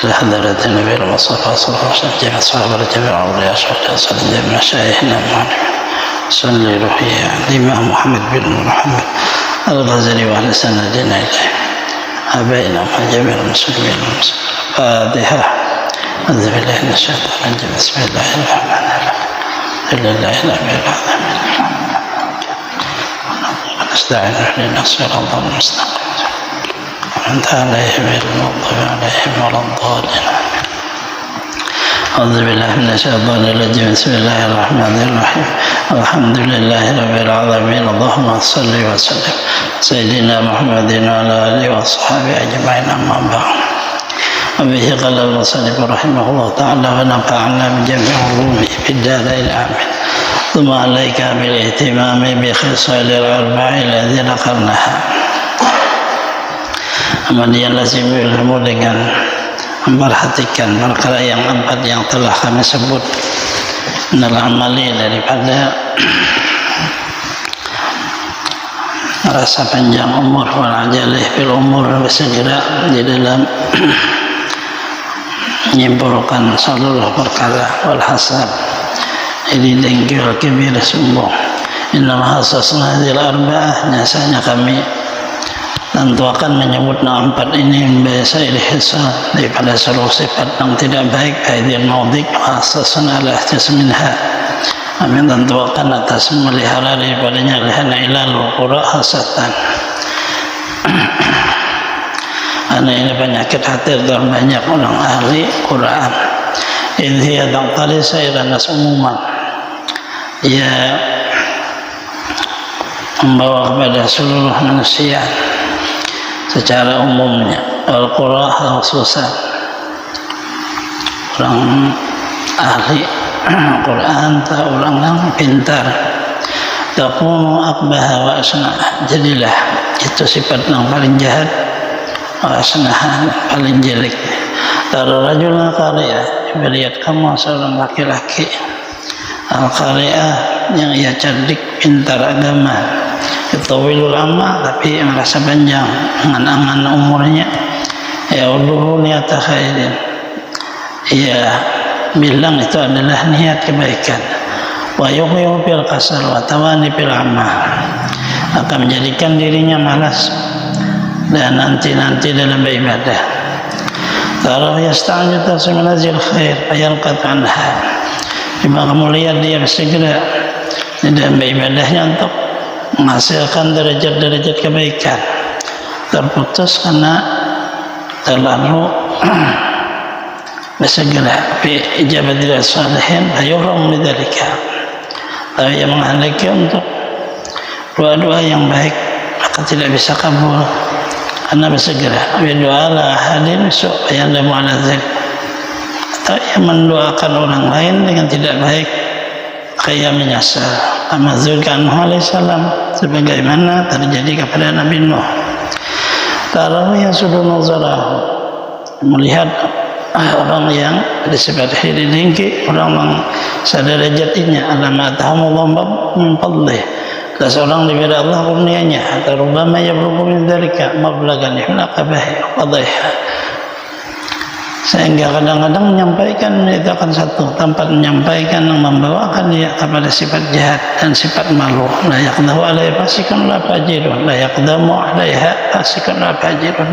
لحضرة النبي المصطفى صلى الله عليه وسلم جميع الصحابة جميع أولياء صلى جميع مشايخنا صلي روحي الإمام محمد بن محمد الغزالي وأهل سندنا إليه آبائنا وجميع المسلمين فاتحة. أعوذ بالله من الشيطان الرجيم بسم الله الرحمن الرحيم لله رب العالمين نستعين اهدنا الصراط المستقيم أنت عليهم المغضوب عليهم ولا الضالين. أعوذ بالله من الشيطان الرجيم بسم الله الرحمن الرحيم الحمد لله رب العالمين اللهم صل وسلم سيدنا محمد وعلى آله وصحبه أجمعين أما بعد. وبه قال المصنف رحمه الله تعالى ونفعنا بجميع علومه في الدارين آمين. ثم عليك بالاهتمام بخصال الأربع الذي ذكرناها. Kemudian lazim ilmu dengan memperhatikan perkara yang empat yang telah kami sebut. Amali daripada rasa panjang umur wal ajalih bil umur, segera di dalam menyimpulkan seluruh perkara wal hasab ini dengki wal kibir sumbuh. Inna mahasasna hadil arba'ah, nyasanya kami tentu akan menyebut empat ini biasa ilhisa daripada seluruh sifat yang tidak baik aidil maudik asasun ala jasminha. Amin tentu akan atas melihara daripadanya lihana ilal qura hasatan. Karena ini penyakit hati terbanyak orang ahli Quran. Idhiya taqtali sayran nas umuman, ia membawa kepada seluruh manusia secara umumnya, Al-Qur'an khususan orang ahli Al-Quran atau orang yang pintar. Takunu akbaha wa asna'ah, jadilah itu sifat yang paling jahat, wa asna'ah paling jelek. Tara rajulun qari'ah, melihat kamu seorang laki-laki al-qari'ah yang ia cerdik, pintar agama, Tawilul amma, tapi merasa panjang angan-angan umurnya. Ya Allah niata khairin, ia bilang itu adalah niat kebaikan. Wa yuqimu fil kasal wa tawani fil amal, akan menjadikan dirinya malas dan nanti-nanti dalam beribadah. Tarah yasta'jilu tasminazil khair ayalqat anha, cuma kamu lihat dia bersegera dalam beribadahnya untuk menghasilkan derajat-derajat kebaikan, terputus karena terlalu bersegera fi ijabatil salihin ayuhram lidzalika, tapi yang menghendaki untuk doa-doa yang baik maka tidak bisa kabul karena bersegera. Doa la hadin supaya la mu'aladzim, atau yang mendoakan orang lain dengan tidak baik kayak menyasar. Amazulkan alaihissalam, sebagaimana terjadi kepada Nabi Nuh. Tarahu yang sudah nazarahu, melihat orang yang disifat hiri tinggi, orang yang sederajatnya alamatahumullah min fadlih, seseorang diberi Allah kurnianya, atau rubama yablughu min dzalika mablagan ihmaqabahi wadaiha, sehingga kadang-kadang menyampaikan itu akan satu tempat menyampaikan yang membawakan dia kepada sifat jahat dan sifat malu. La yaqdahu alaihi fasikun la fajirun, la yaqdamu alaiha fasikun la fajirun.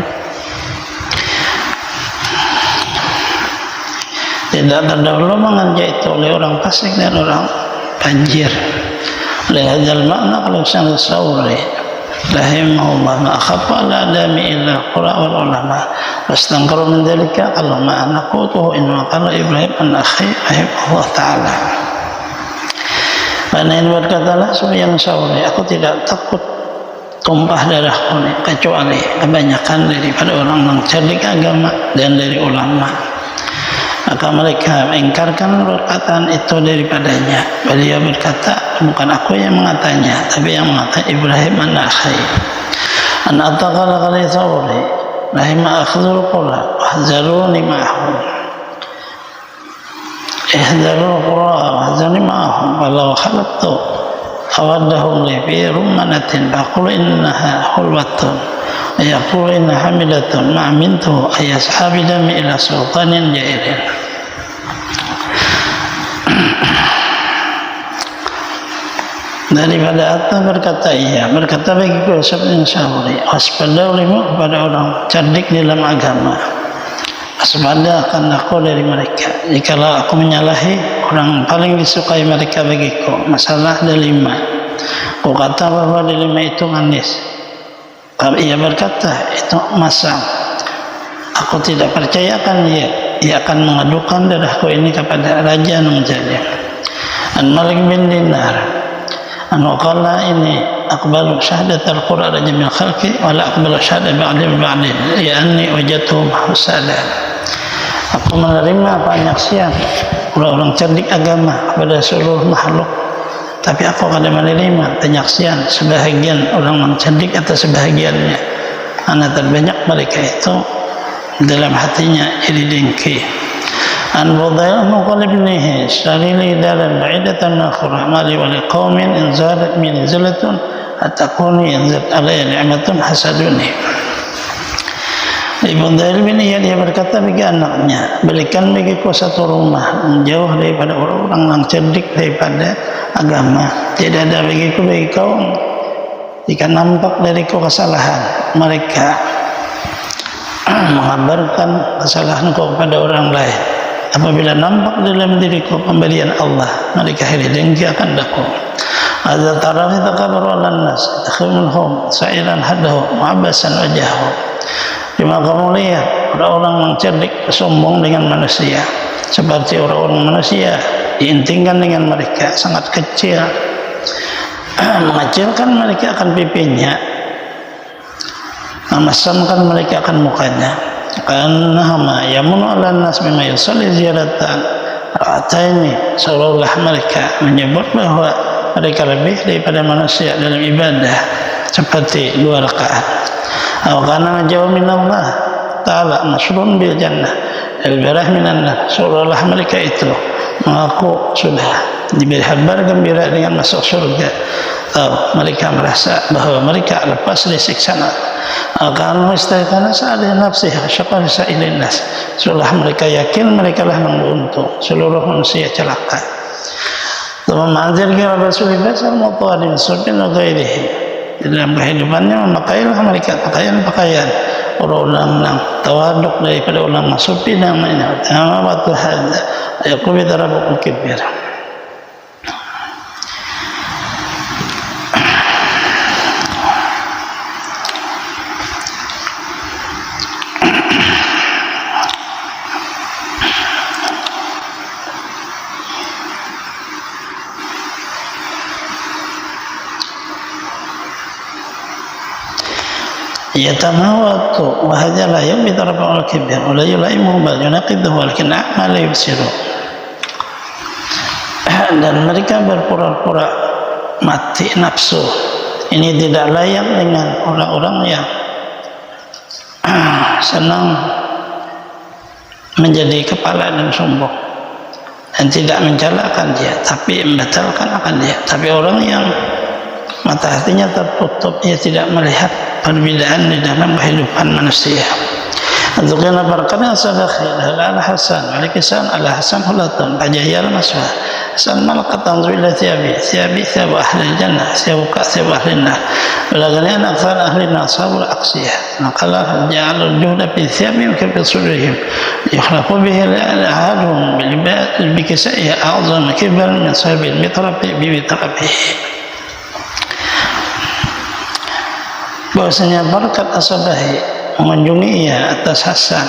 Tidak terdahulu menganjak itu oleh orang fasik dan orang fajir. Lihadzal makna kalau sang Sauri rahimahullah ma akhaffa ala adami illa qura wal ulama wastangkaru min dzalika kalau ma anaqutuhu in qala Ibrahim an akhi rahimahullah ta'ala. Karena ini berkatalah Sufyan Sauri, aku tidak takut tumpah darahku kecuali kebanyakan daripada orang yang cerdik agama dan dari ulama. Maka mereka mengingkarkan perkataan itu daripadanya. Beliau berkata, bukan aku yang mengatakannya, tapi yang mengatakan Ibrahim an-Nakhi. An-Ataqala qali Thawri rahimah akhdhul qura wahzaruni ma'ahum, ihdharul qura wahzaruni ma'ahum walau khalaqtu awaddahum li fi rumanatin faqul innaha hulwatun wa yaqul inna hamilatun ma'mintu ayashabi dami ila sultanin jairin. Daripada Atta berkata iya, berkata bagiku Sufyan Tsauri, waspada olehmu kepada orang cerdik dalam agama, waspada akan aku dari mereka. Jikalau aku menyalahi orang paling disukai mereka bagiku, masalah ada 5. Aku kata bahwa ada 5 itu manis. Kalau ia berkata itu masam, aku tidak percayakan ia akan mengadukan darahku ini kepada Raja Nungjalim. An Malik bin Dinar anu qala ini aqbalu syahadat al-Qur'an jamil khalqi wa la aqbalu syahadat ba'din ya anni wajadtuhum husada. Aku menerima penyaksian orang-orang cerdik agama kepada seluruh makhluk, tapi aku kadang menerima penyaksian sebahagian orang cerdik atas sebahagiannya. Karena terbanyak mereka itu dalam hatinya iri dengki. An Budayl muqallibnihi salili dalan ba'idatan akhra mali wa liqaumin in zalat min zalatun atakuni in zat alayya ni'matun hasaduni. Ibn Budayl bin Iyad dia berkata bagi anaknya, berikan bagiku satu rumah jauh daripada orang-orang yang cerdik daripada agama. Tidak ada bagiku bagi kaum jika nampak dariku kesalahan mereka mengabarkan kesalahanku kepada orang lain. Apabila nampak dalam diriku pemberian Allah, mereka iri dengki akan daku. Adza tarafi takabbaru 'alan nas takhimulhum sa'ilan hadahu mu'abbasan wajahu. Cuma kamu lihat orang-orang yang cerdik sombong dengan manusia, seperti orang-orang manusia diintingkan dengan mereka sangat kecil, mengecilkan mereka akan pipinya, memasamkan mereka akan mukanya. Karena yamunu 'alan nas bima yusalli ziyaratan ra'ataini, seolah-olah mereka menyebut bahwa mereka lebih daripada manusia dalam ibadah seperti 2 rakaat. Karena jauh min Allah Ta'ala masrun bil jannah al-barah minan nar, seolah-olah mereka itu mengaku sudah diberi kabar gembira dengan masuk surga, atau mereka merasa bahwa mereka lepas dari siksa neraka. Karena istana sa'adah nafsih syaqal sa'ilin nas, seolah mereka yakin mereka lah yang beruntung, seluruh manusia celaka. Ma'adzir kira Rasulullah sallallahu alaihi dalam kehidupannya memakailah mereka pakaian-pakaian orang-orang yang tawaduk daripada ulama sufi namanya tamamatu hadza yaqulu tarabu kibir. Yatamawatu wa hadza la yumbi tarfa al-kibir wa la yulaimu bal yunaqiduhu walakin a'mal yubsiru. Dan mereka berpura-pura mati nafsu. Ini tidak layak dengan orang-orang yang senang menjadi kepala dan sombong dan tidak mencelakan dia tapi membatalkan akan dia. Tapi orang yang mata hatinya tertutup, ia tidak melihat perbedaan di dalam kehidupan manusia. Dzukina barkana sadakhi al-hasan wal-kisan al-hasan hulatun fajayal maswa san malakatan ila thiyabi thiyabu ahli jannah thiyabu ahli nar balaghan akthar ahli nar sabul aqsiyah naqala ja'al juhda fi thiyabi wa fi sudurihim yakhlaqu bihi al-ahadum bil bikisai a'zam kibar min sabil mitrafi bi mitrafihi. Bahwasanya berkat As-Sabahi mengunjungi ia atas Hasan.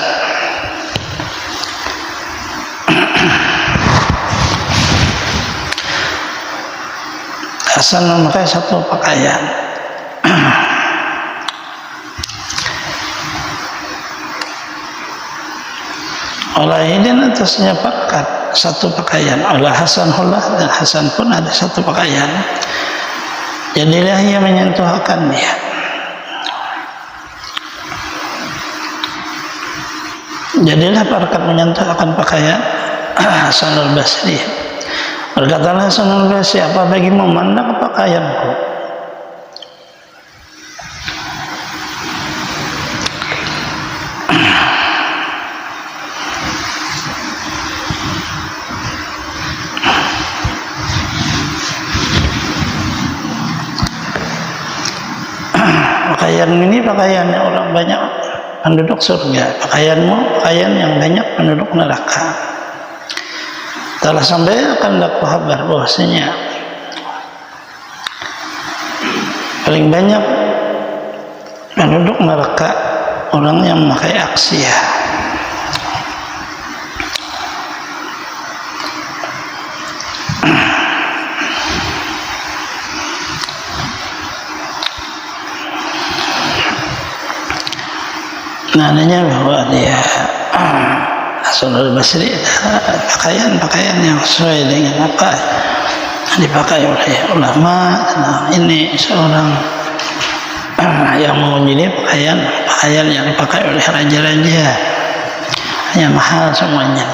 Hasan memakai satu pakaian. Oleh ini atasnya berkat satu pakaian. Oleh Hasan Hullah dan Hasan pun ada satu pakaian. Jadilah ia menyentuh akan dia. Jadilah berkat menyentuh akan pakaian Hasan al-Basri Berkatalah Hasan al-Basri, apa bagimu memandang pakaianku? Pakaian ini pakaiannya orang banyak penduduk surga, pakaianmu pakaian yang banyak penduduk neraka. Telah sampai akan dapat kabar bahwasanya paling banyak penduduk neraka orang yang memakai aksiyah. Namanya bahwa dia Hasan al-Basri pakaian yang sesuai dengan apa yang dipakai oleh ulama. Nah, ini seorang yang mengunjungi pakaian yang dipakai oleh raja-raja, hanya mahal semuanya.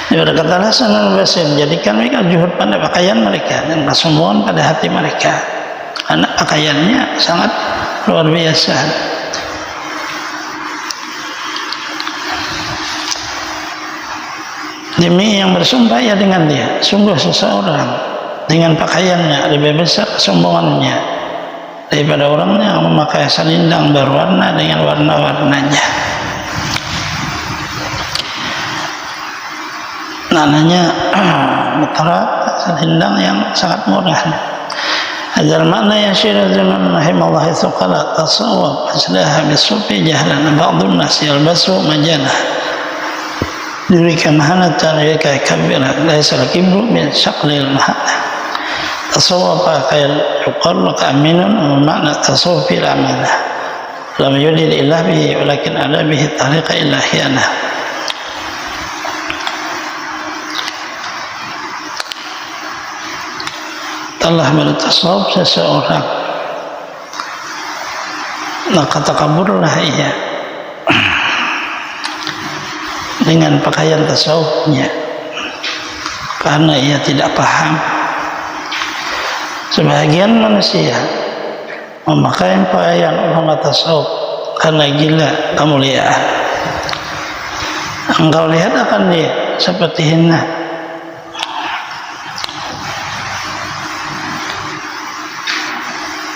Dia berkata Hasan al-Basri, jadikan mereka juhud pada pakaian mereka dan kesombongan pada hati mereka, karena pakaiannya sangat luar biasa. Demi yang bersumpah ya dengan dia, sungguh seseorang dengan pakaiannya lebih besar kesombongannya daripada orang yang memakai selendang berwarna dengan warna-warnanya. Namanya mutara, selendang yang sangat murah. Hadal makna yashiru zaman rahimallahu qala tasawwab aslaha bisufi jahlan ba'dun nas yalbasu majanah yurika mahanatan yurika kabira laisa al-kibru min syaqlil mahana. Tasawwaba kayal yuqal laka aminun wa makna tasawwufil amanah lam yudid illah bihi walakin ala bihi tariqa ilahiyanah. Telah bertasawuf seseorang maka takaburlah ia dengan pakaian tasawufnya, karena ia tidak paham. Sebagian manusia memakai pakaian ulama tasawuf karena gila kemuliaan. Engkau lihat akan dia seperti hina,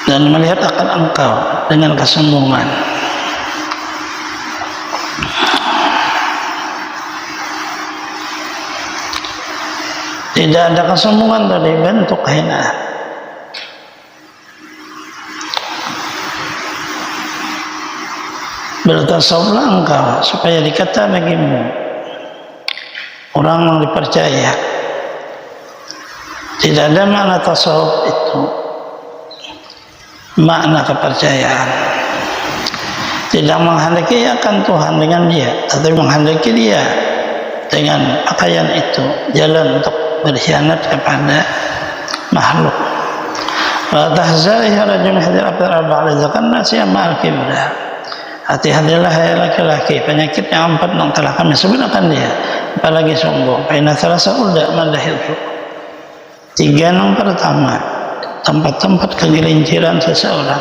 dan melihat akan engkau dengan kesombongan. Tidak ada kesombongan dari bentuk kehinaan. Bertasawuflah engkau supaya dikata bagimu orang yang dipercaya. Tidak ada makna tasawuf itu makna kepercayaan. Tidak menghendaki akan Tuhan dengan dia, tetapi menghendaki dia dengan pakaian itu jalan untuk berkhianat kepada makhluk. Wa tahzari rajul hadir abdar ba'da zakan nasi ma'al kibra. Hati-hatilah hai laki-laki, penyakit yang empat yang telah kami sebutkan dia, apalagi sombong. Fa inna thalasa ulda madahil. Tiga yang pertama, tempat-tempat kegelinciran seseorang.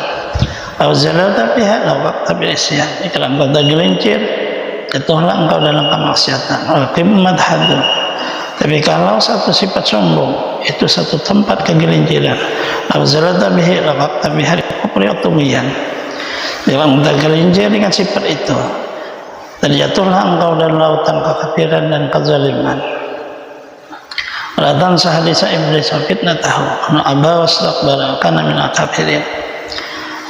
Au zalata biha law waqta isyan. Jika engkau tergelincir, jatuhlah engkau dalam kemaksiatan. Al-qimmat hadun. Tapi kalau satu sifat sombong itu satu tempat kegelinciran, al-zalata bihi laqad bihi kufri atumiyan. Jangan tergelincir dengan sifat itu, terjatuhlah engkau dalam lautan kekafiran dan kezaliman. Ratan sahadisa iblis fitnatahu ana aba wastakbara kana min al-kafirin.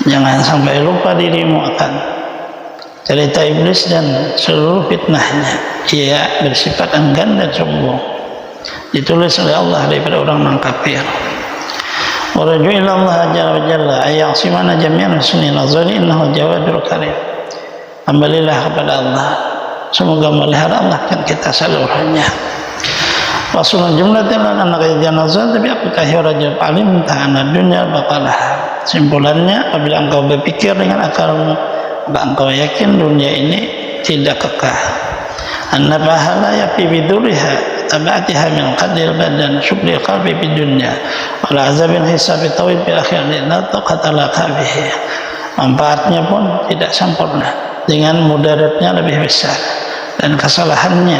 Jangan sampai lupa dirimu akan cerita iblis dan seluruh fitnahnya. Ia bersifat enggan dan sombong, ditulis oleh Allah daripada orang yang kafir. Wa rajul Allah jalla jalla ayyasimana jami'an sunni nazari innahu jawadul karim. Kembalilah kepada Allah, semoga melihara Allah kan kita seluruhnya. Rasulullah jumlatin anak janazah, tapi apakah rajul alim ta'ana dunya baqalah. Simpulannya, apabila engkau berpikir dengan akalmu, maka engkau yakin dunia ini tidak kekal. Anna pahala yafi biduriha tabatiha min qadil badan syukri qalbi di dunia wal azabil hisab tawil bil akhir la taqata laka bihi. Manfaatnya pun tidak sempurna, dengan mudaratnya lebih besar dan kesalahannya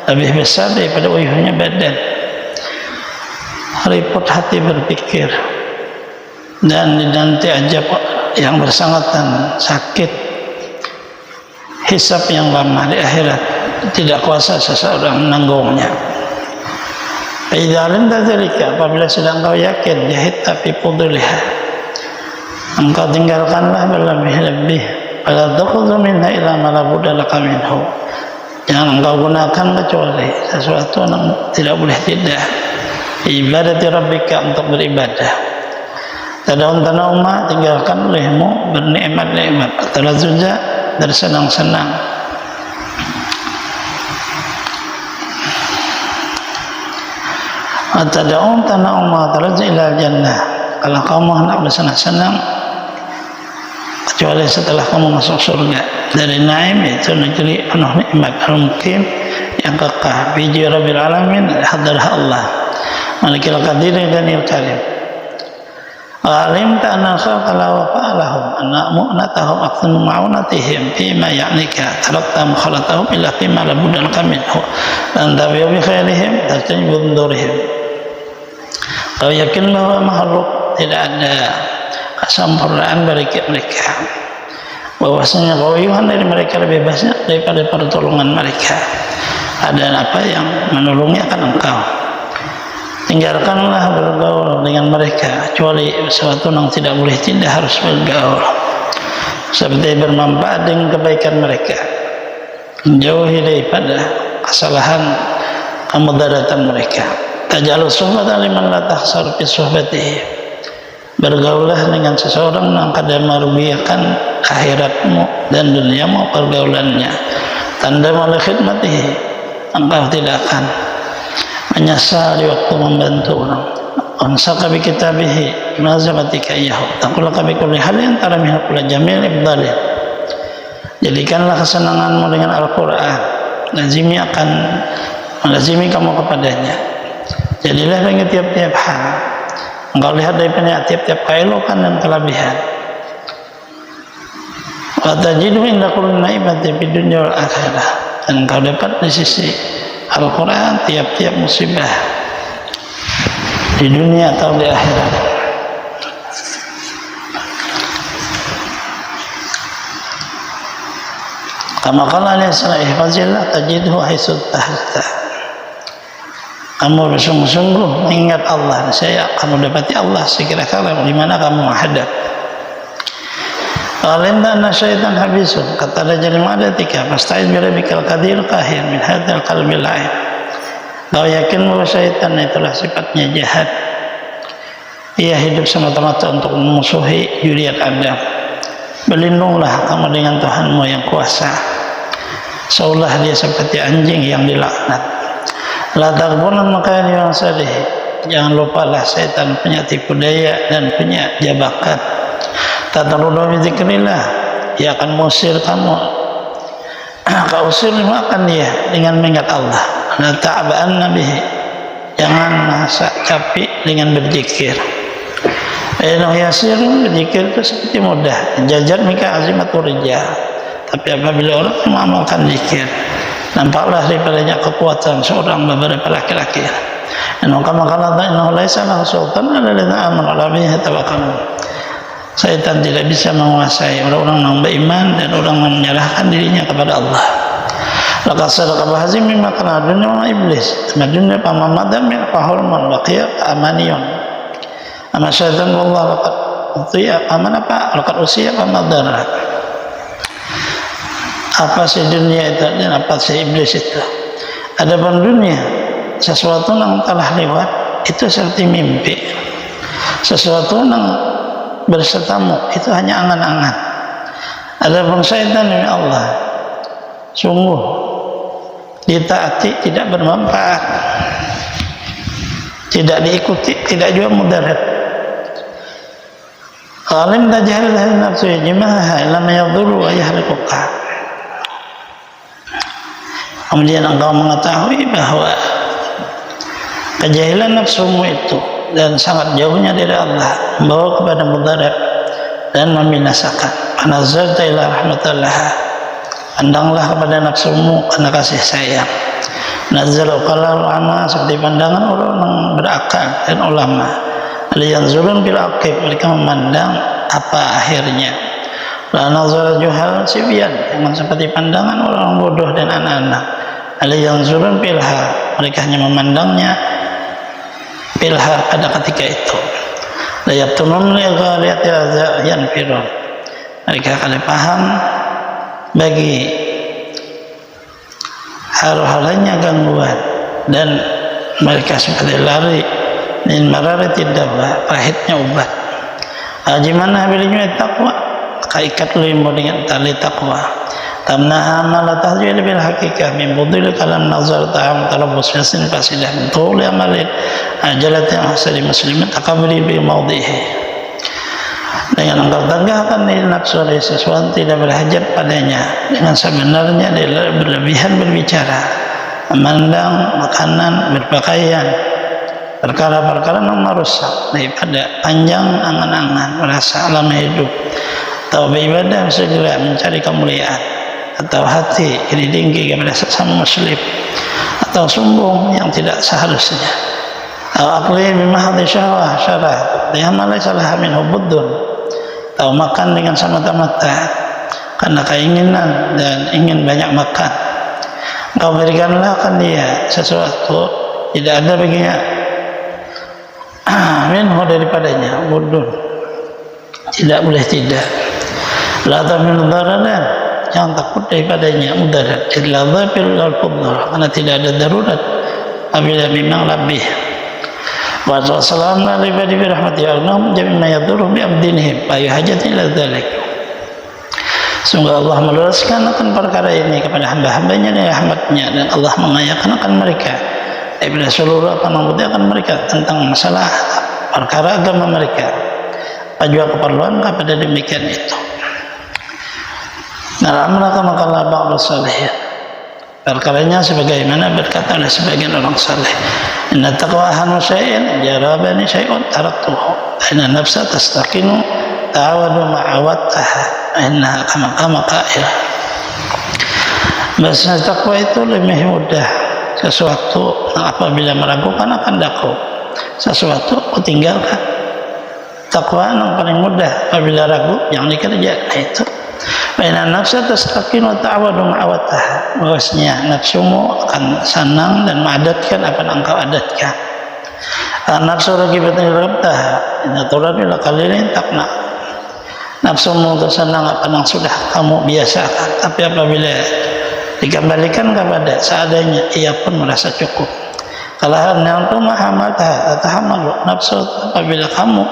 lebih besar daripada uyuhnya badan. Repot hati berpikir dan nanti ajab yang bersangkutan sakit, hisab yang lama di akhirat, tidak kuasa seseorang menanggungnya. Idza anta dzalika, apabila sedang kau yakin jahid tapi puduliha, engkau tinggalkanlah berlebih-lebih, fala takhudhu minha ila ma la budda laka minhu, jangan engkau gunakan kecuali sesuatu yang tidak boleh tidak, ibadati rabbika, untuk beribadah. Tadaun tanauma, tinggalkan olehmu bernikmat-nikmat, talazuja, bersenang-senang. Tadaun tanauma talazu ila jannah, kalau kamu hendak bersenang-senang kecuali setelah kamu masuk surga. Dari Naim, itu negeri penuh nikmat, al-muqim, yang kekal, biji rabbil alamin, hadarah Allah, malikil qadir dan il karim. Alim ta'ana khalqa la wa fa'alahum anna mu'natahum aqsanu ma'unatihim fima ya'nika tarakta mukhalatahum illa fima labudan kaminhu dan tabi'u bi khairihim tajtanibu bundurihim. Kau yakin bahwa makhluk tidak ada kesempurnaan bagi mereka, bahwasanya keuyuhan dari mereka lebih banyak daripada pertolongan mereka. Ada apa yang menolongnya akan engkau. Tinggalkanlah bergaul dengan mereka, kecuali sesuatu yang tidak boleh tidak harus bergaul, seperti bermanfaat dengan kebaikan mereka, menjauhi daripada kesalahan kemudaratan mereka. Tajalus suhbatan liman la tahsar fi suhbatihi, bergaulah dengan seseorang yang kadang merugikan akhiratmu dan duniamu pergaulannya. Tanda oleh khidmatihi, engkau tidak akan menyesal di waktu membantu orang. Ansaka bi kitabihi nazabatika iyahu taqulaka bi kulli halin tara min kulli jamil ibdalin. Jadikanlah kesenanganmu dengan Al-Quran, lazimi kamu kepadanya. Jadilah dengan tiap-tiap hal engkau lihat daripada tiap-tiap keelokan dan kelebihan. Wa tajidu inda kulli naimatin fid dunya wal akhirah, dan engkau dapat di sisi Al-Quran tiap-tiap musibah di dunia atau di akhirat. Kama qala alaihi salam, ihfazillah tajidhu haitsu tahta. Kamu bersungguh-sungguh mengingat Allah, saya kamu dapati Allah sekira-kira di mana kamu menghadap. Alinda anna syaitan habisun, kata Rajul Ma'adatika, fasta'id birabbikal qadir qahir min hadzal qalbil la'in. Kau yakin bahwa syaitan itulah sifatnya jahat, ia hidup semata-mata untuk memusuhi zuriat Adam. Berlindunglah kamu dengan Tuhanmu yang kuasa, seolah dia seperti anjing yang dilaknat. La taghbunan makani yang sadih, jangan lupalah syaitan punya tipu daya dan punya jebakan. Tatarudu bi dzikrillah, dia akan mengusir kamu. Kau usir makan dia dengan mengingat Allah. La ta'ba'anna bihi, jangan merasa capek dengan berzikir. Innahu yasirun, berzikir itu seperti mudah. Jajat mika azimatur rijal, tapi apabila orang mengamalkan zikir, nampaklah daripadanya kekuatan seorang beberapa laki-laki. Innahu kama qala innahu laisa lahu sultan 'ala alladziina aamanu 'ala rabbihim yatawakkalun. Syaitan tidak bisa menguasai orang-orang yang beriman dan orang yang menyerahkan dirinya kepada Allah. Laqad sadaqa bahazim mimma kana dunya wa iblis, madunya pamamadam min qahulman baqiya amaniyun. Ama syaitan wallahu laqad utiya amana apa laqad usiya pamadara. Apa sih dunia itu dan apa sih iblis itu? Adapun dunia, sesuatu yang telah lewat itu seperti mimpi, sesuatu yang bersetamu itu hanya angan-angan. Adapun syaitan demi Allah, sungguh ditaati tidak bermanfaat, tidak diikuti, tidak juga mudarat. Alim tajahil nafsu jimaha lam yadhurru wa yahliquka. Kemudian engkau mengetahui bahwa Kejahilan nafsumu itu dan sangat jauhnya dari Allah membawa kepada mudarat dan membinasakan. Panazarta ila rahmatillah, pandanglah kepada nafsumu karena kasih sayang. Nazar uqalal ulama, seperti pandangan orang yang berakal dan ulama. Liyanzurun bil aqib, mereka memandang apa akhirnya. La nazar juhal sibyan, jangan seperti pandangan orang bodoh dan anak-anak. Liyanzurun bilha, mereka hanya memandangnya bilha pada ketika itu. La yabtunun li ghaliyati yanfirun, mereka akan paham bagi hal-halnya gangguan dan mereka seperti lari min mararati dawa, pahitnya obat. Gimana bilnya takwa, kaikat limu dengan tali takwa. Tamnaha ma la tahjil bil haqiqah min budil kalam nazar ta'am tarabus yasin fasidah min tuli amalin ajalat yang hasadi muslimin takabri bi maudhihi. Dengan engkau tegakkan diri nafsu dari sesuatu tidak berhajat padanya, dengan sebenarnya dia berlebihan berbicara, memandang makanan, berpakaian, perkara-perkara yang merusak daripada panjang angan-angan merasa alam hidup, atau beribadah segera mencari kemuliaan, atau hati iri tinggi kepada sesama muslim, atau sombong yang tidak seharusnya, atau akli bimahdi syahwah syarah diamalai salah min hubuddun, atau makan dengan semata-mata karena keinginan dan ingin banyak makan. Kau berikanlah akan dia sesuatu tidak ada baginya minhu daripadanya mudun, tidak boleh tidak. La tamin dararan, jangan takut daripadanya mudarat. Illa dzafil al-fudhar, karena tidak ada darurat apabila memang lebih. Wa sallallahu alaihi wa rahmati Allah jami' ma yadurru bi abdinihim fa yuhajat ila dzalik. Sungguh Allah meluruskan akan perkara ini kepada hamba-hambanya dan rahmatnya, dan Allah mengayakan akan mereka daripada seluruh apa yang mereka tentang masalah perkara agama mereka, juga keperluan kepada demikian itu. Nah, mereka makalah ba'd salihin, perkaranya sebagaimana berkata oleh sebagian orang saleh, inna taqwa ahanu syai'in jarabani syai'un taraktuhu, inna nafsa tastaqinu ta'awadu ma'awattaha, inna kama qa'il. Bahasanya takwa itu lebih mudah, sesuatu apabila meragukan akan daku, sesuatu aku tinggalkan. Takwa yang paling mudah, apabila ragu yang dikerja, itu Baina nafsa tastaqinu ta'awadu ma'awataha, bahwasanya nafsumu akan senang dan mengadatkan apa yang engkau adatkan. Nafsu ragibatun rabtaha inna turabila qalilin taqna, nafsumu tersenang apa yang sudah kamu biasakan, tapi apabila dikembalikan kepada seadanya ia pun merasa cukup. Kalau nantu mahamatah tatahamalu, nafsu apabila kamu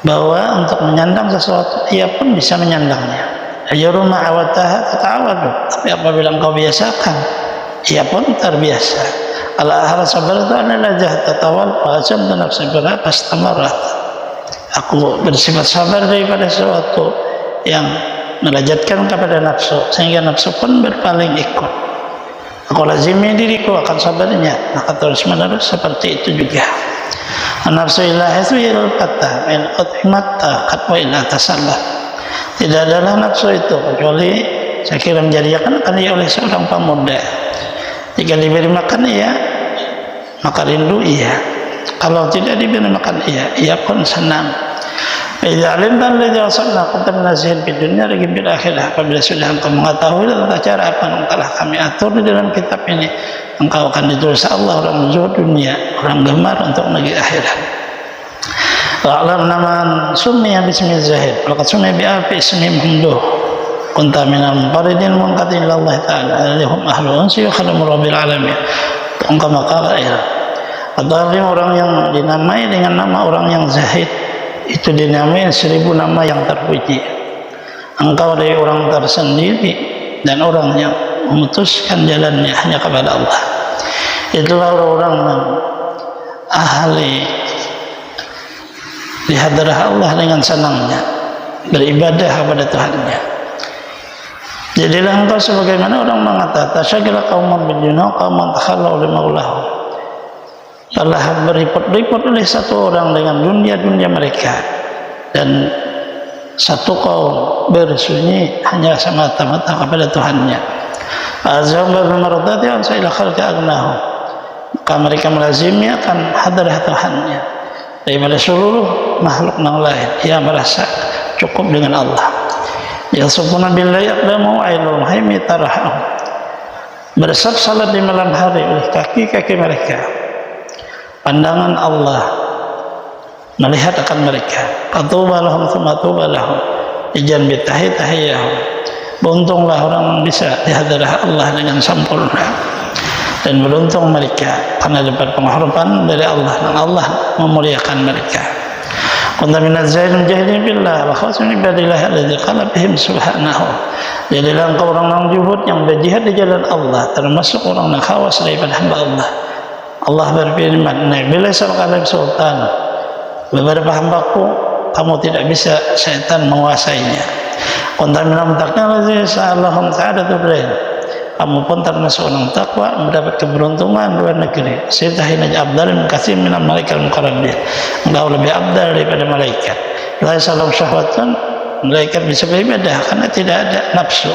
bawa untuk menyandang sesuatu ia pun bisa menyandangnya. Ayuruma awataha tatawadu, tapi apabila engkau biasakan ia pun terbiasa. Ala ahra sabartu anna lajah tatawal wa azamtu nafsi berat astamarat, aku bersifat sabar daripada sesuatu yang melajatkan kepada nafsu sehingga nafsu pun berpaling ikut. Aku lazimi diriku akan sabarnya, maka terus menerus seperti itu juga. Nafsu ilahi itu kata min uthimatta qad wa ila tasallah, tidak adalah nafsu itu kecuali saya kira menjadikan akan ia oleh seorang pemuda. Jika diberi makan ia, maka rindu ia. Kalau tidak diberi makan ia pun senang. Idza alimta alladhi wasalna qad nasihin di dunia lagi bil akhirah, apabila sudah engkau mengetahui tata cara apa yang telah kami atur di dalam kitab ini, engkau akan ditulis Allah orang zuhud dunia, orang gemar untuk negeri akhirat. Wa'lam naman summiya bismi zahid laqad summiya bi alfi ismi hamduh kunta minal muqarridin munqatin lillahi ta'ala alihum ahlu unsi wa khadamur rabbil alamin. Engkau maka adalah orang yang dinamai dengan nama orang yang zahid, itu dinamai 1000 nama yang terpuji. Engkau dari orang tersendiri dan orang yang memutuskan jalannya hanya kepada Allah. Itulah orang-orang yang ahli di hadrah Allah dengan senangnya beribadah kepada Tuhannya. Jadilah engkau sebagaimana orang mengatakan tasyagala qauman bidunya qauman takhallau limaulahu, telah berliput-liput oleh satu orang dengan dunia-dunia mereka, dan satu kaum bersunyi hanya semata-mata kepada Tuhannya. Azam bermardati an sa'ila khalqa agnahu, maka mereka melazimi akan hadrah Tuhannya daripada seluruh makhluk yang lain. Ia merasa cukup dengan Allah. Yasubuna billahi aqdamu ainul haimi tarahu, bersab-salat di malam hari oleh kaki-kaki mereka. Pandangan Allah melihat akan mereka. Atuba lahum thumma tuba lahum ijan bitahiyahum. Beruntunglah orang yang bisa dihadirah Allah dengan sempurna, dan beruntung mereka karena dapat penghormatan dari Allah, dan Allah memuliakan mereka. Kunta minaz zalim jahilin billah wa khasun ibadillah alladzi qala bihim subhanahu. Jadilah engkau orang yang juhud yang berjihad di jalan Allah, termasuk orang yang khawas daripada hamba Allah. Allah berfirman, bila sabqalam sultan, beberapa hambaku kamu tidak bisa syaitan menguasainya. Kunta minal muttaqin allazi sa'alahum sa'adatul dain. Kamu pun termasuk orang takwa, mendapat keberuntungan luar negeri. Sirtahin aja abdal min katsir minal malaikal muqarrabin. Engkau lebih abdal daripada malaikat. La salam syahwatan, malaikat bisa beribadah karena tidak ada nafsu.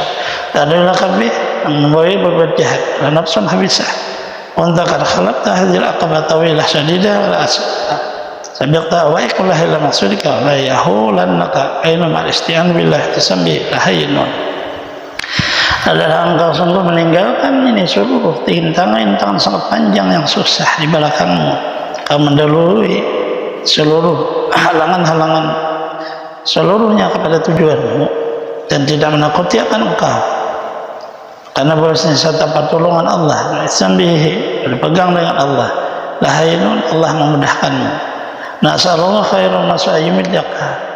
Dan adalah kabih membawa berbuat jahat, dan nafsu habisah. Untuk khalaqta hadhil aqabah tawilah syadidah wal asqa. Sabiqta wa iqullah ila maksudika la yahulannaka aina mal isti'an billah tasambi lahaynun. Adalah engkau sungguh meninggalkan ini seluruh rintangan sangat panjang yang susah di belakangmu. Kau mendahului seluruh halangan-halangan seluruhnya kepada tujuanmu, dan tidak menakuti akan engkau. Karena bahwasanya serta pertolongan Allah, sambihi berpegang dengan Allah, lahainun, Allah memudahkanmu. Nasallallahu khairan masa'ayimidaka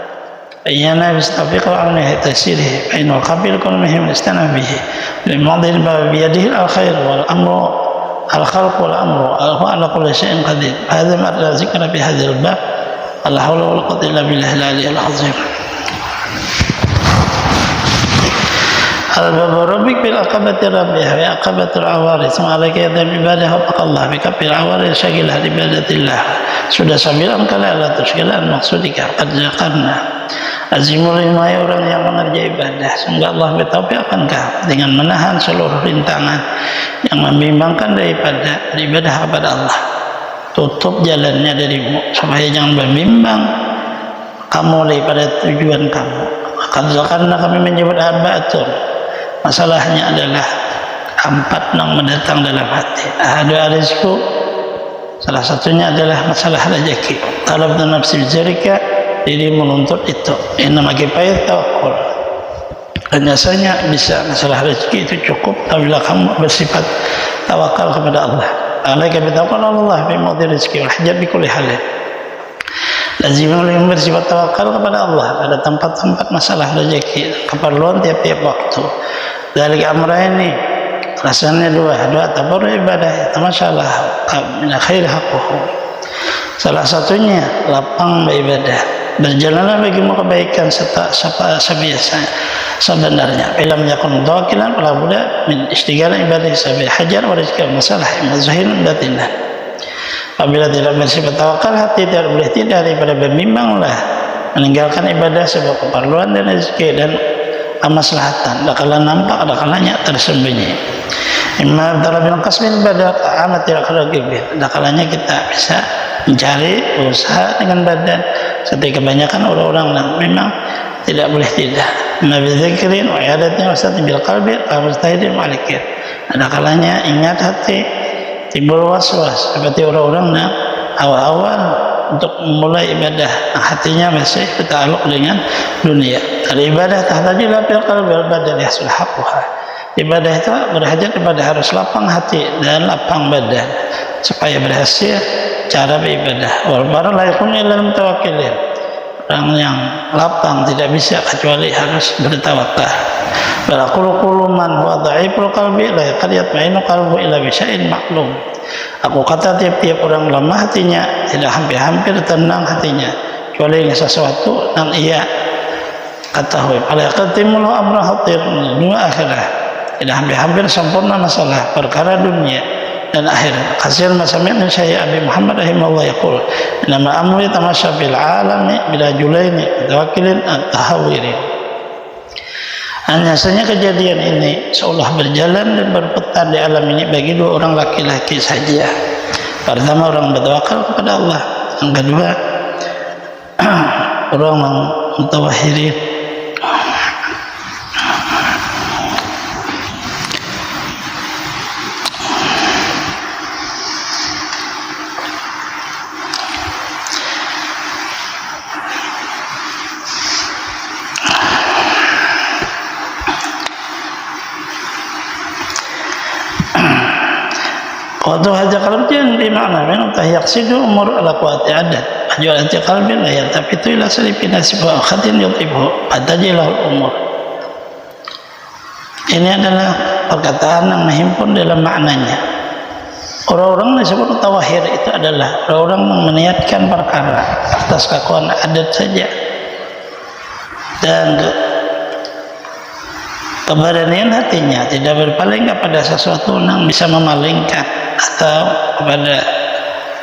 ayyana bistafiq wa amnihi tasirihi ainul qabil kulmihim istanabihi limadil biyadihi al-khair wal amru al-khalq wal amru huwa ala kulli syai'in qadir. Hadha ma zikra fi hadzal bab. La hawla wala quwwata illa billahil aliyyil azim. Al-babu rabbik bil aqabati rabbih wa aqabatul awaris wa alaika yadam ibadah Allah bi kafir awaris syagilah ibadatillah. Sudah 9 kali Allah tersekilan maksudika qad zakarna. Azimul himaya orang yang mengerjakan ibadah, semoga Allah bertaufik akan kau dengan menahan seluruh rintangan yang membimbangkan daripada ibadah kepada Allah. Tutup jalannya darimu supaya jangan berbimbang kamu daripada tujuan kamu. Karena kami menyebut arba'atun, masalahnya adalah 4 yang mendatang dalam hati. Ahadu arizku, salah satunya adalah masalah rezeki. Talab dan nafsi bijarika, diri menuntut itu. Ini maki payah tawakul. Dan biasanya bisa masalah rezeki itu cukup apabila kamu bersifat tawakal kepada Allah. Alaika bitawakal Allah fi mawdi rezeki wal hijab bi kulli halin. Lazim yang bersifat tawakal kepada Allah pada tempat-tempat masalah rezeki, keperluan tiap-tiap waktu. Dari amra ini rasanya dua tabarru ibadah, itu masalah min khair haqquhu. Salah satunya lapang beribadah, berjalanlah bagimu kebaikan serta sebiasa sebenarnya. Ilmu yakun tawakilan wala budda min istighal ibadah sabi hajar wa rizqi masalah mazahir batinah. Apabila tidak bersifat tawakal, hati tidak boleh tidak daripada berbimbanglah meninggalkan ibadah sebab keperluan dan rezeki dan kemaslahatan. Dakala nampak, dakalanya tersembunyi. Imma darabil qasmin badak amat tidak kelagibin. Dakalanya kita bisa mencari usaha dengan badan. Seperti kebanyakan orang-orang yang memang tidak boleh tidak. Nabi zikirin wa iadatin wa sati bil qalbi mustahidin malikin. Dakalanya ingat hati, timbul was-was seperti orang-orang yang awal-awal untuk memulai ibadah, hatinya masih bertakluk dengan dunia. Dari ibadah tahtajilah bil qalbi wal badan yahsul haqquha. Ibadah itu berhajat kepada harus lapang hati dan lapang badan supaya berhasil cara beribadah. Wal baru la yakunu illa mutawakkilin. Orang yang lapang tidak bisa kecuali harus bertawakal. Bala qulu man huwa dhaiful qalbi la yaqad yatma'innu qalbu illa bi syai'in ma'lum. Aku kata tiap-tiap orang lemah hatinya tidak hampir-hampir tenang hatinya kecuali dengan sesuatu yang ia ketahui. Ala qatimul amra hatir dunia akhirah. Tidak hampir-hampir sempurna masalah perkara dunia dan akhir. Kasir masami' min Syekh Abi Muhammad rahimahullah yaqul nama amri tamasya bil alami bila julaini tawakkilin at-tahawiri. Hanya saja kejadian ini seolah berjalan dan berputar di alam ini bagi dua orang laki-laki saja. Pertama orang bertawakal kepada Allah, yang kedua orang mutawahhirin. Qadu hadza qalbin bi ma'na min tahyaqsidu umur ala quwati adat ajal hati qalbin la yaltafitu ila salifi nasib wa khadin yutibu atajilah umur. Ini adalah perkataan yang menghimpun dalam maknanya. Orang-orang yang disebut mutawahhir itu adalah orang-orang yang meniatkan perkara atas kakuan adat saja, dan keberanian hatinya tidak berpaling kepada sesuatu yang bisa memalingkan atau kepada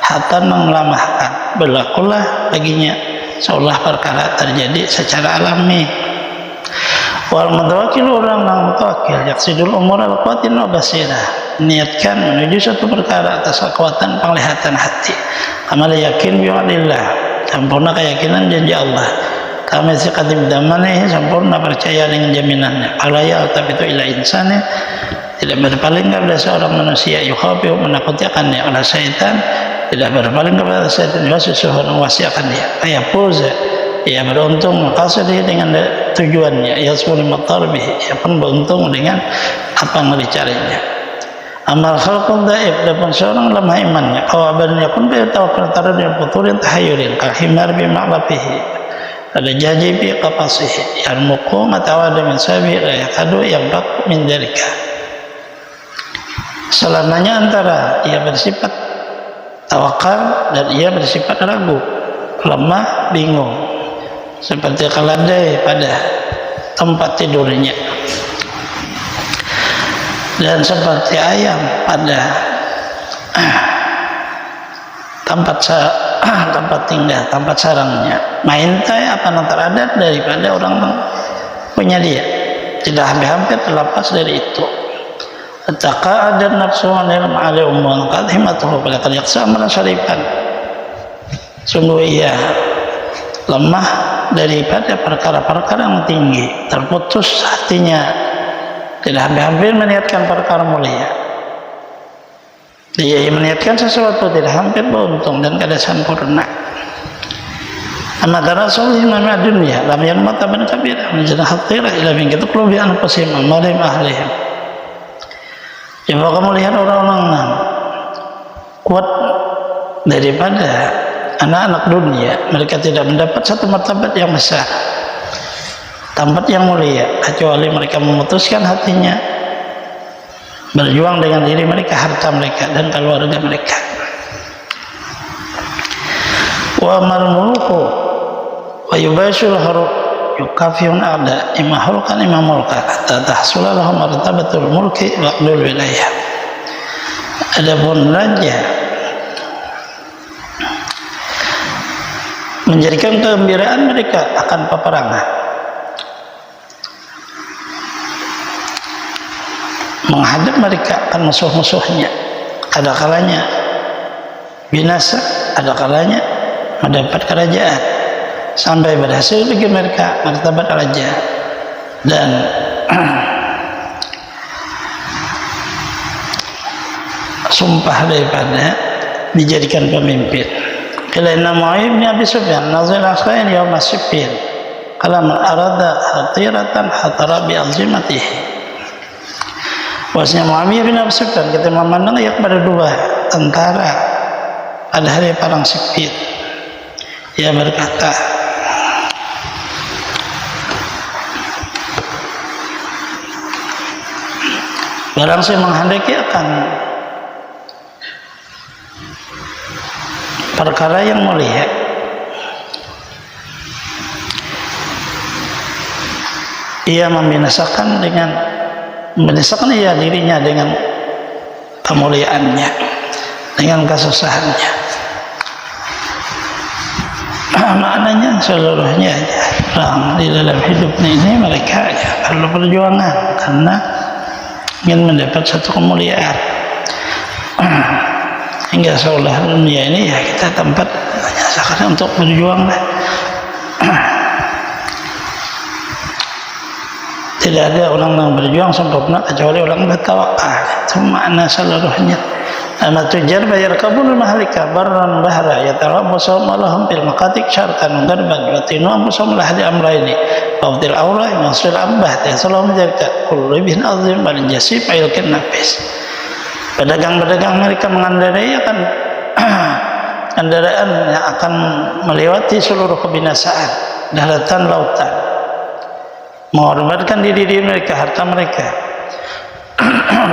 hatan yang melamahkan. Berlakulah baginya seolah perkara terjadi secara alami. Wal mutawakkil orang yang mutawakkil yaqsidul umur al qatin wa basirah, niatkan menuju suatu perkara atas kekuatan penglihatan hati. Amal yakin bi wa'dillah, sempurna keyakinan janji Allah. Kami siqatim damani, sempurna percaya dengan jaminannya. Alaya tapi itu ila insani, tidak berpaling kepada seorang manusia, yukhafiu menakutkannya oleh syaitan, tidak berpaling kepada syaitan, wasusuhun wasiakan dia. Ayafuza, ia beruntung maqasidi dengan tujuannya, yasmul matarbihi, ia pun beruntung dengan apa yang dicarinya. Amal khalqul dhaif, dan seorang lemah imannya, kawabannya pun bertawakkal taradil puturin tahayyurin kahimar bima'lafihi, ada janji bi qafasihi yarmuqu matawada min sabi la yakadu yabaq min dalika. Selamanya antara ia bersifat tawakal dan ia bersifat ragu, lemah, bingung, seperti keledai pada tempat tidurnya, dan seperti ayam pada tempat tinggal, tempat sarangnya. Maintai apa yang teradat daripada orang punya dia, tidak hampir-hampir terlepas dari itu. Taqa'adan nafsu anil ma'ali umman qad himmatuhu bil qadiyaqsa syarifan. Sungguh ia lemah daripada perkara-perkara yang tinggi, terputus hatinya, tidak hampir-hampir meniatkan perkara mulia. Dia meniatkan sesuatu tidak hampir beruntung dan kada sempurna. Amat rasulih nama dunia lam yanmata bin kabira menjadi khatirah ila min kitab bi anfusihim amalim ahlihim. Coba kamu lihat orang-orang yang kuat daripada anak-anak dunia, mereka tidak mendapat satu martabat yang besar, tempat yang mulia, kecuali mereka memutuskan hatinya berjuang dengan diri mereka, harta mereka dan keluarga mereka. Wa marmuluku wa yubashul haruq yukafiyun ada imahulkan imamulka hatta tahsula lahum martabatul mulki wa aqdul wilayah. Adapun raja menjadikan kegembiraan mereka akan peperangan, menghadap mereka akan musuh-musuhnya, ada kalanya binasa, ada kalanya mendapat kerajaan, sampai berhasil bagi mereka martabat raja dan sumpah daripada dijadikan pemimpin. Kalaina Mu'ayyib bin Abi Sufyan nazil akhain yaum as-siffin kala man arada hatiratan hatara bi azimatihi. Bahwasanya Mu'awiyah bin Abi Sufyan kita memandang ia kepada dua tentara pada hari perang Siffin. Ia berkata, barang saya menghendaki akan perkara yang mulia, ia membinasakan ia dirinya dengan kemuliaannya. dengan kesusahannya. Maknanya seluruhnya orang di dalam hidupnya ini mereka perlu perjuangan karena ingin mendapat satu kemuliaan. Hingga seolah dunia ini ya kita tempat hanya untuk berjuang lah. Tidak ada orang yang berjuang sempurna kecuali orang bertawakal. Itu makna seluruhnya. Tujar bayar kabul mahalika barran bahra yatarabbasu malahum fil maqatik syartan garban wa tinu ambusum lahdi amraini fawdil awra masul ambah salam jaga kullu bin azim bal jasib ayilkan nafis. Pedagang-pedagang mereka mengendarai akan kendaraan yang akan melewati seluruh kebinasaan daratan lautan, mengorbankan diri mereka, harta mereka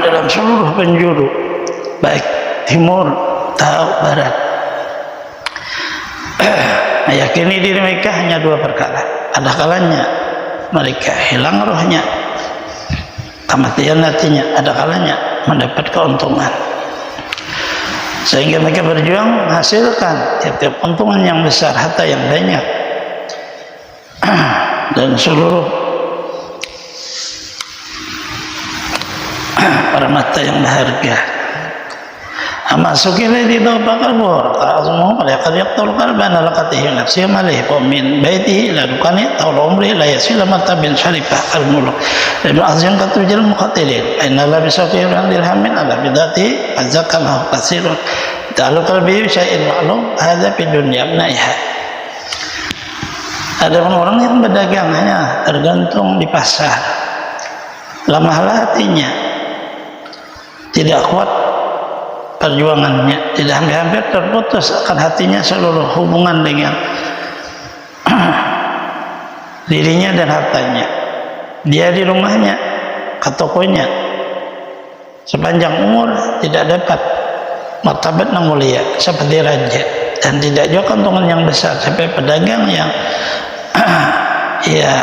dalam seluruh penjuru, baik timur atau barat. Meyakini diri mereka hanya dua perkara. Ada kalanya mereka hilang rohnya, kematian hatinya. Ada kalanya mendapat keuntungan. Sehingga mereka berjuang menghasilkan tiap-tiap keuntungan yang besar, harta yang banyak, dan seluruh permata yang berharga. Masukil di dalam kalbur, azmu mereka yaqtul qalban laqatihi nafsi malih min baitihi la dukani aw umri la yasil mata bin syarifah al-mulk. Ibnu Azim katujal muqatilin inna la bisafir dirhamin ala bidati azzakallahu kasirun ta'alluq qalbi syai'in ma'lum hadza fi dunya abnaiha. Ada orang yang berdagang hanya tergantung di pasar, lemahlah hatinya, tidak kuat perjuangannya, tidak hampir terputus akan hatinya seluruh hubungan dengan dirinya dan hartanya. Dia di rumahnya, ke tokonya, sepanjang umur tidak dapat martabat yang mulia seperti raja, dan tidak juga keuntungan yang besar sampai pedagang yang ya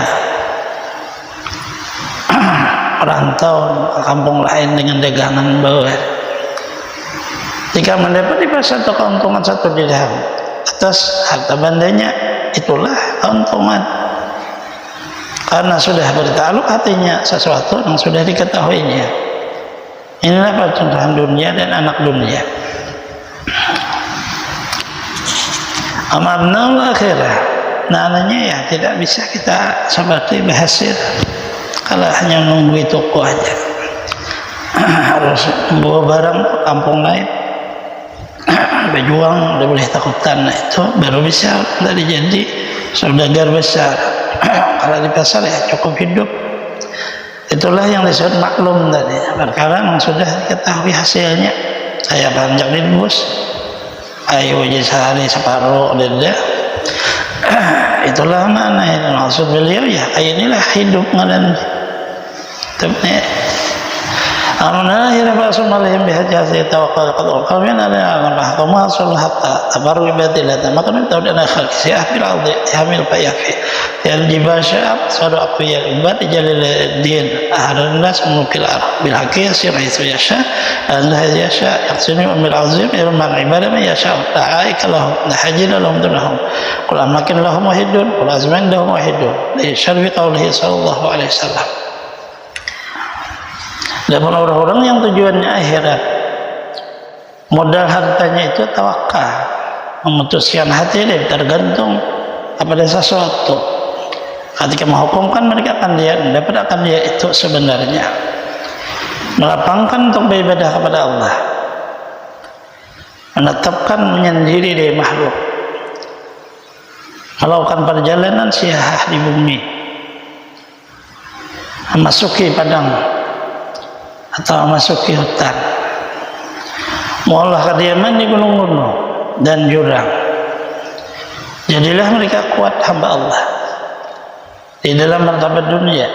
perantau ke kampung lain dengan dagangan bawah. Jika mendapat di pasar atau keuntungan 1 dirham atas harta bandanya, itulah keuntungan. Karena sudah bertakluk hatinya sesuatu yang sudah diketahuinya. Inilah percontohan dunia dan anak dunia. Amarnal akhirah. Namanya ya tidak bisa kita seperti berhasil kalau hanya nunggu toko aja. Harus membawa barang ke kampung lain, berjuang, udah boleh takutan, itu baru bisa dari jadi saudagar besar. Kalau di pasar ya cukup hidup. Itulah yang disebut maklum tadi, perkara yang sudah diketahui hasilnya. Saya beranjak di bus, ayo aja sehari separuh denda. Itulah mana itu maksud beliau ya, inilah hidup ngadan. Tapi Amanah ila ba'sum alaihim bihajati tawakkal qadul qawmin ala Allah kama sul hatta tabarru ibadillah maka min tawd ana khalq siah bil ardi hamil fayafi ya jibal sya'ab sadu aqiyal ibad jalil din ahlan nas mulkil arab bil haqiq sir aisu yasha Allah yasha yaqsinu amil azim irman ibadah man yasha ta'aika lahum nahajina lahum dunahum qul amakin lahum wahidun qul azman lahum wahidun li syarbi qawlihi sallallahu alaihi wasallam. Dan orang-orang yang tujuannya akhirat, modal hartanya itu tawakal, memutuskan hati dia tergantung kepada sesuatu. Ketika menghukumkan mereka akan dia dapat akan dia itu sebenarnya melapangkan untuk beribadah kepada Allah, menetapkan menyendiri dari makhluk, melakukan perjalanan siah di bumi, memasuki padang atau masuki hutan, mengolah kediaman di gunung-gunung dan jurang. Jadilah mereka kuat hamba Allah di dalam martabat dunia.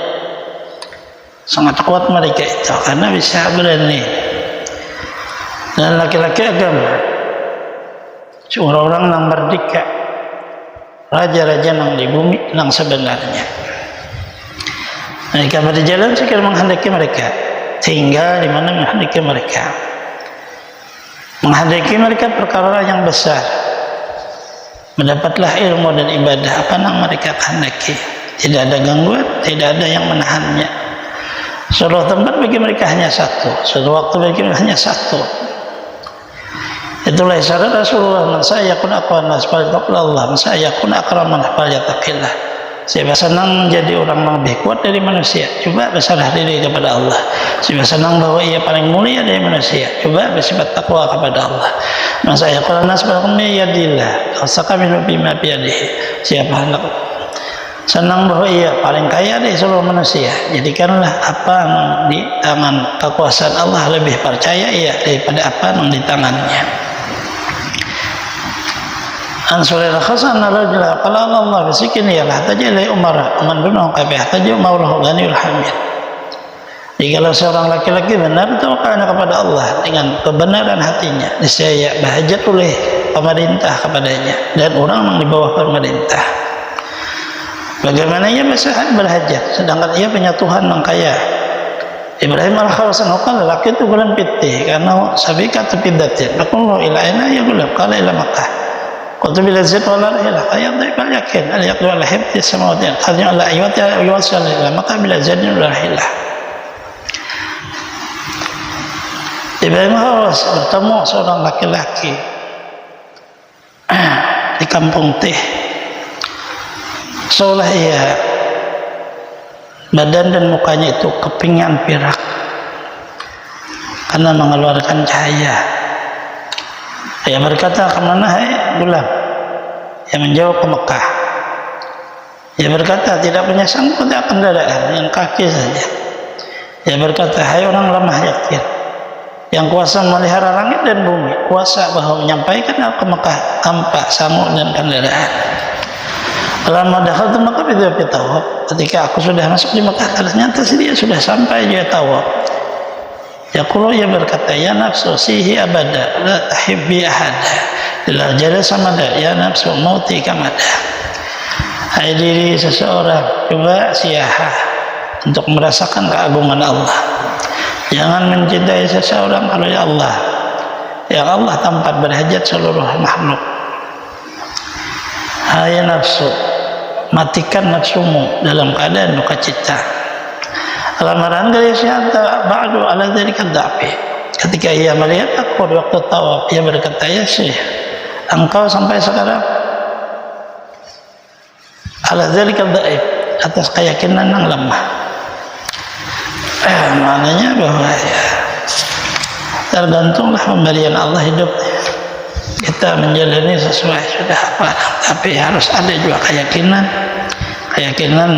Sangat kuat mereka itu karena bisa berani. Dan laki-laki agama, orang-orang yang merdeka, raja-raja yang di bumi yang sebenarnya. Mereka berjalan sekiranya menghendaki mereka, tinggal di mana menghendaki mereka. menghendaki mereka perkara yang besar, mendapatlah ilmu dan ibadah apa yang mereka kehendaki, tidak ada gangguan, tidak ada yang menahannya. Seluruh tempat bagi mereka hanya satu, seluruh waktu bagi mereka hanya satu. Itulah isyarat Rasulullah, man sa'yakun aqwan nas falyattaqillah, man sa'yakun akraman falyattaqillah. Siapa senang menjadi orang yang lebih kuat dari manusia, coba berserah diri kepada Allah. Siapa senang bahwa ia paling mulia dari manusia, coba bersifat takwa kepada Allah. Man sa'yakun nas falyattaqillah, khasaqamin bima biyadihi. Siapa hendak senang bahwa ia paling kaya dari seluruh manusia, jadikanlah apa yang di tangan kekuasaan Allah, lebih percaya ia daripada apa yang di tangannya. Ansuril khasan rajula qala Allah bisikin ya la tajali umara man dunahu qabih tajau maulahu ghaniyul hamid. Jikalau seorang laki-laki benar tawakalnya kepada Allah dengan kebenaran hatinya, niscaya bahajat oleh pemerintah kepadanya dan orang yang di bawah pemerintah. Bagaimana ia berhajat sedangkan ia punya Tuhan yang kaya. Ibrahim al-Khalsan qala laki itu bulan pitih karena sabiqat pidatin qulna ila aina ya qala ila Makkah. Qultu bila zid wala ilah ayat baik yakin al yaqul al hib di samawati qadnya ala ayat yuwasal ila Makkah bila zid wala ilah. Ibrahim harus bertemu seorang laki-laki di kampung Teh. Seolah ia badan dan mukanya itu kepingan pirak karena mengeluarkan cahaya. Ia berkata, kemana hai Gulam? Ia menjawab, ke Mekah. Ia berkata, tidak punya sangkut akan kendaraan, yang kaki saja. Ia berkata, hai orang lemah yakin, yang kuasa memelihara langit dan bumi, kuasa bahwa menyampaikan ke Mekah tanpa sanggup dan kendaraan. Lama dakhal tu Mekah itu tawaf. Ketika aku sudah masuk di Mekah, ternyata dia sudah sampai dia tawaf. Yaqulu, ia berkata, ya nafsu sihi abada la tahibbi ahada illa jala samada ya nafsu mauti kamada. Hai diri seseorang, coba siaha untuk merasakan keagungan Allah. Jangan mencintai seseorang kalau ya Allah, yang Allah tempat berhajat seluruh makhluk. Hai nafsu, matikan nafsumu dalam keadaan duka cita. Lamaran dari syahada ba'du ala dzalika dha'fi. Ketika ia melihat aku di waktu tawaf, ia berkata, ya Syekh, engkau sampai sekarang ala dzalika dha'if, atas keyakinan yang lemah. Maknanya bahwa ya, tergantunglah pemberian Allah hidupnya. Kita menjalani sesuai sudah apa, tapi harus ada juga keyakinan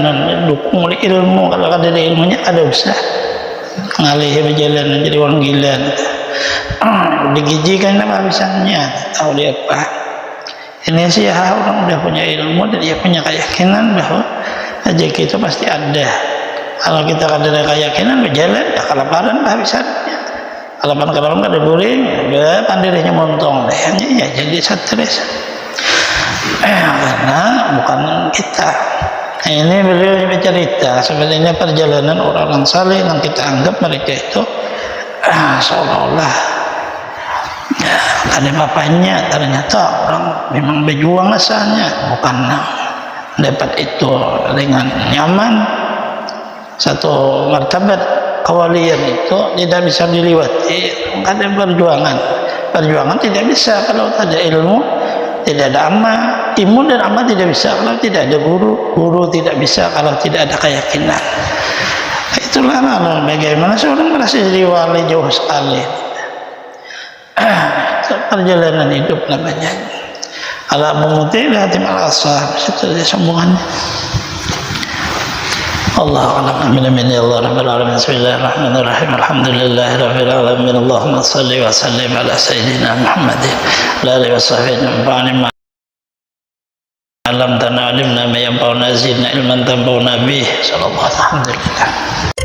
dan dukung oleh ilmu. Kalau ada ilmunya ada usaha ngalih berjalan jadi orang gila, digijikan apa habisannya, tahu dia apa. Ini sih orang udah punya ilmu dan dia punya keyakinan bahwa rezeki itu pasti ada. Kalau kita ada keyakinan berjalan, ya kelaparan habisannya. Kelaparan ada guring, ya pandirinya montong deh, ya jadi stres. Karena bukan kita. Ini beliau bercerita sebenarnya perjalanan orang-orang saleh yang kita anggap mereka itu seolah-olah ya, ada bapaknya, ternyata orang memang berjuang asalnya, bukan dapat itu dengan nyaman. Satu martabat kewalian itu tidak bisa dilewati, ada perjuangan tidak bisa kalau tak ada ilmu. Tidak ada amal, ilmu dan amal tidak bisa kalau tidak ada guru tidak bisa kalau tidak ada keyakinan. Itulah bagaimana seorang merasa jadi wali jauh sekali. Perjalanan hidup namanya. Ala memuti hatim al-asah, itu dia sambungannya. Allah alam amin amin ya Allah rabbal alamin. Bismillahirrahmanirrahim. Alhamdulillahirabbil alamin. Allahumma shalli wa sallim ala sayyidina Muhammadin wa alihi washabbihi wa alam tan'alimna ma yanfa'una zidna ilman tanfa'una bih. Sallallahu alaihi wasallam.